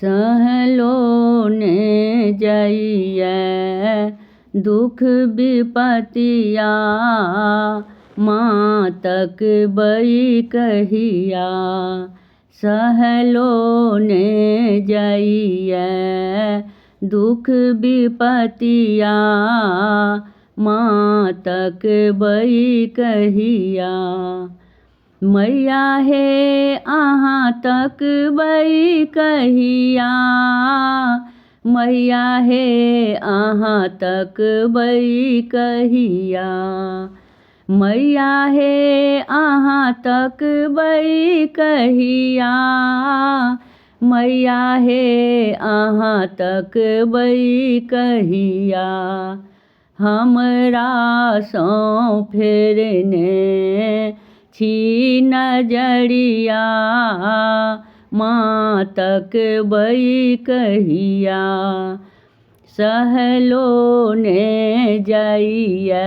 सहलो ने जाइए दुख विपतिया, माँ तक बई कहिया। सहलो ने जाइए दुख विपतिया, माँ तक बई कहिया। मैया हे अहाँ तक बई कहिया, मैया हे अहाँ तक बई कहिया। मैया हे अहाँ तक बई कहिया, मैया हे अहाँ तक बई कहिया। हमरा सौ फेरने छी नजरिया, माँ तक बई कहिया। सहलो ने जाइए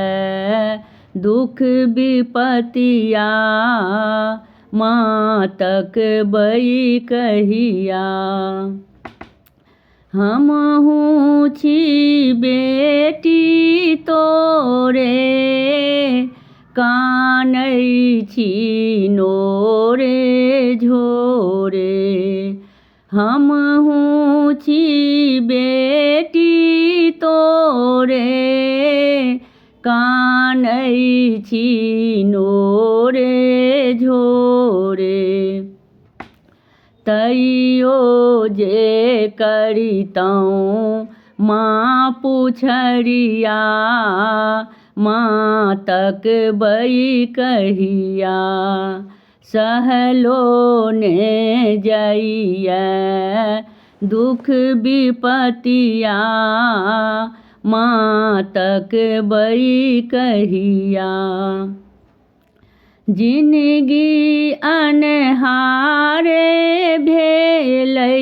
दुख विपतिया, माँ तक बई कहिया। हमहूँ छी बेटी तोरे, कानै छी नोरे झोरे। हमहूँ छी बेटी तोरे, कानै छी नोरे झोरे। तैयो जे करितौं माँ पुछरिया, माँ तक बई कहिया। सहलो ने जाइए दुख विपतिया, माँ तक बई कहिया। जिनगी अन्हारे भेलै,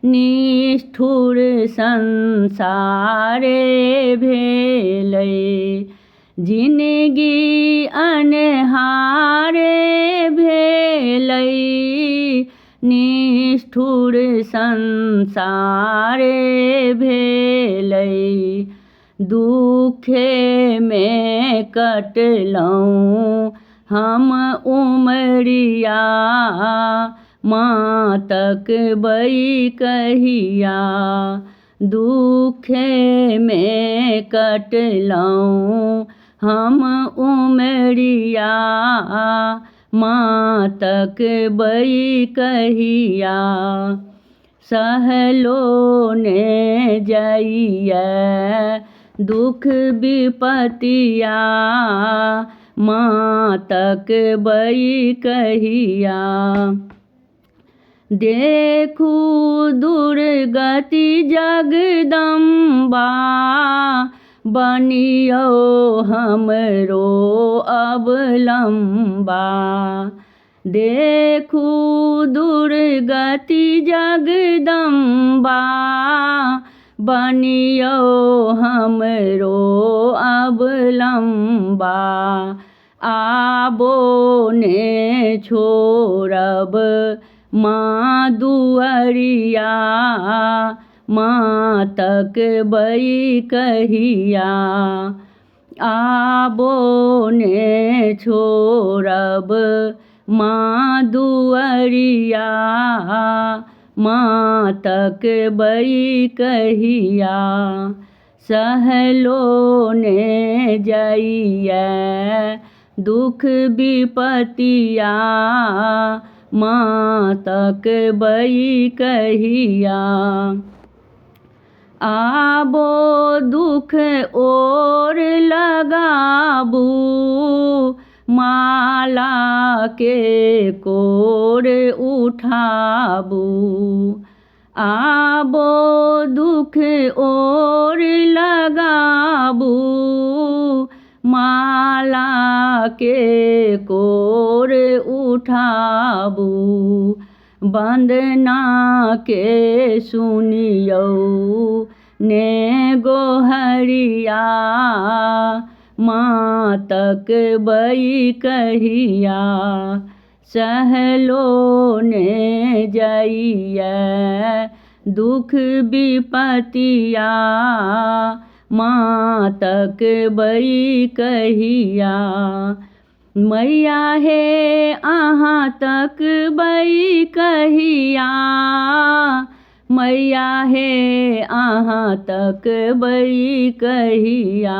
निष्ठुर संसारे भेलै। जिनगी अन्हारे भेलै, निष्ठुर संसारे भेलै। दुखे में कटलौं हम उमरिया, माँ तक बई कहिया। दुखे में कटलौं हम उमरिया, माँ तक बई कहिया। सहलो ने जाइए दुख विपतिया, माँ तक बई कहिया। देखू दुर्गति जगदम्बा, बनियो हमरो अवलंबा। देखू दुर्गति जगदम्बा, बनियो हमरो अवलंबा। आबो ने छोड़ब माँ दुअरिया, माँ तक बई कहिया। आबो ने छोड़ब माँ दुअरिया, माँ तक बई कहिया। सहलो ने जाइए दुख विपतिया, माँ तक बई कहिया। आबो दुख ओर लगाबू, माला के कोर उठाबू। आबो दुख ओर लगाबू, माला के कोर उठाबू। वंदना के सुनियो ने गोहरिया, माँ तक बई कहिया। सहलो ने जाइया दुख विपतिया माँ तक बई कहिया। मैया हे अहाँ तक बई कहिया, मैया हे अहाँ तक बई कहिया।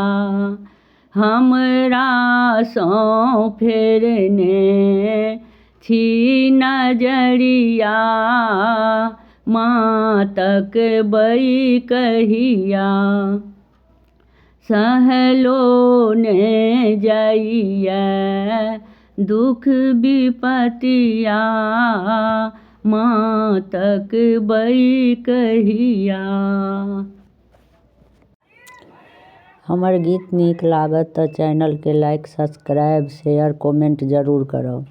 हमरा सौ फेरने छी नजरिया माँ तक बई कहिया। सहलो ने जाइया दुख विपतिया माँ तक बई कहिया। हमर गीत नीक लागत तऽ चैनल के लाइक, सब्सक्राइब, शेयर, कमेंट जरूर करब।